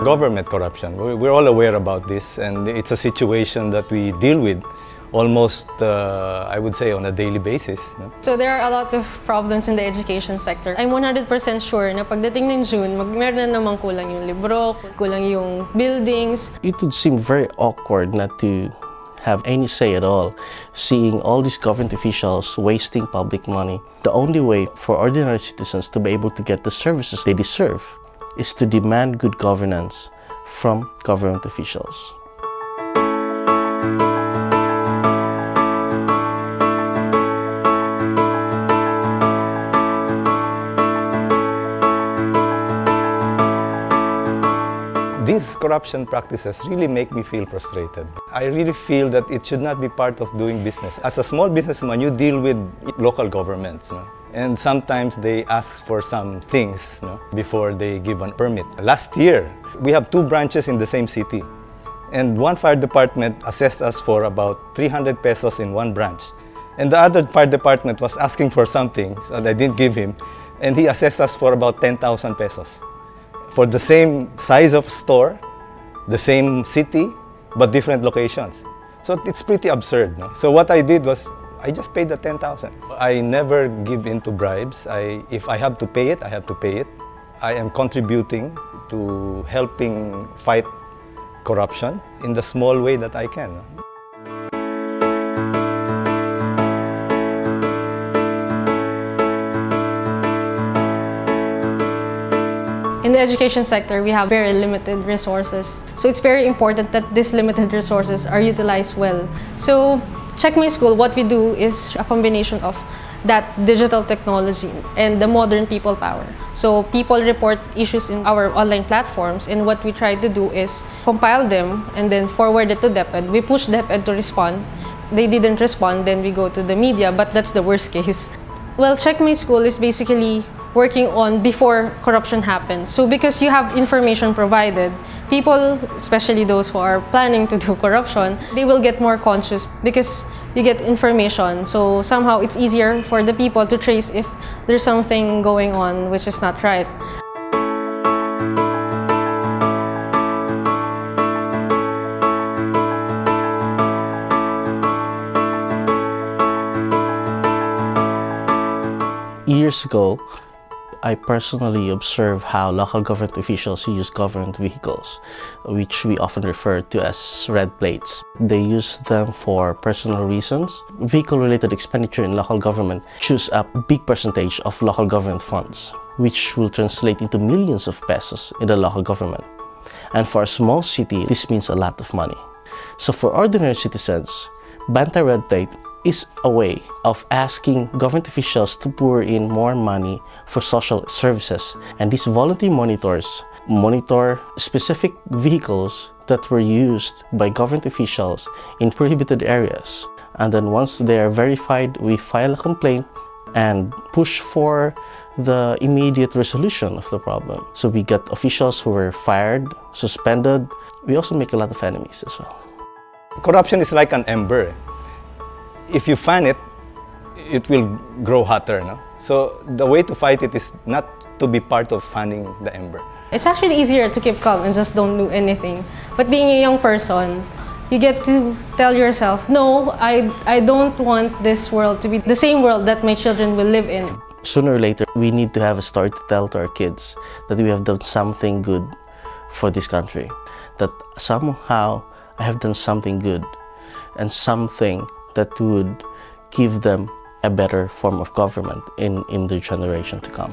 Government corruption, we're all aware about this, and it's a situation that we deal with almost, I would say, on a daily basis. No? So there are a lot of problems in the education sector. I'm 100% sure na pagdating ng June, meron na namang kulang yung libro, kulang yung buildings. It would seem very awkward not to have any say at all, seeing all these government officials wasting public money. The only way for ordinary citizens to be able to get the services they deserve is to demand good governance from government officials. These corruption practices really make me feel frustrated. I really feel that it should not be part of doing business. As a small businessman, you deal with local governments, no? And sometimes they ask for some things, no, before they give a permit. Last year, we have 2 branches in the same city, and one fire department assessed us for about 300 pesos in one branch. And the other fire department was asking for something that I didn't give him, and he assessed us for about 10,000 pesos. For the same size of store, the same city, but different locations. So it's pretty absurd. No? So what I did was, I just paid the 10,000. I never give in to bribes. If I have to pay it, I have to pay it. I am contributing to helping fight corruption in the small way that I can. In the education sector, we have very limited resources. So it's very important that these limited resources are utilized well. So Check My School, what we do is a combination of that digital technology and the modern people power. So people report issues in our online platforms, and what we try to do is compile them and then forward it to DepEd. We push DepEd to respond. They didn't respond, then we go to the media, but that's the worst case. Well, Check My School is basically working on before corruption happens. So because you have information provided, people, especially those who are planning to do corruption, they will get more conscious because you get information. So somehow it's easier for the people to trace if there's something going on which is not right. Years ago, I personally observed how local government officials use government vehicles, which we often refer to as red plates. They use them for personal reasons. Vehicle-related expenditure in local government chews up a big percentage of local government funds, which will translate into millions of pesos in the local government. And for a small city, this means a lot of money. So for ordinary citizens, Bantay Red Plate is a way of asking government officials to pour in more money for social services. And these volunteer monitors monitor specific vehicles that were used by government officials in prohibited areas. And then once they are verified, we file a complaint and push for the immediate resolution of the problem. So we get officials who were fired, suspended. We also make a lot of enemies as well. Corruption is like an ember. If you fan it, it will grow hotter. No? So the way to fight it is not to be part of fanning the ember. It's actually easier to keep calm and just don't do anything. But being a young person, you get to tell yourself, no, I don't want this world to be the same world that my children will live in. Sooner or later, we need to have a story to tell to our kids that we have done something good for this country. That somehow I have done something good and something that would give them a better form of government in the generation to come.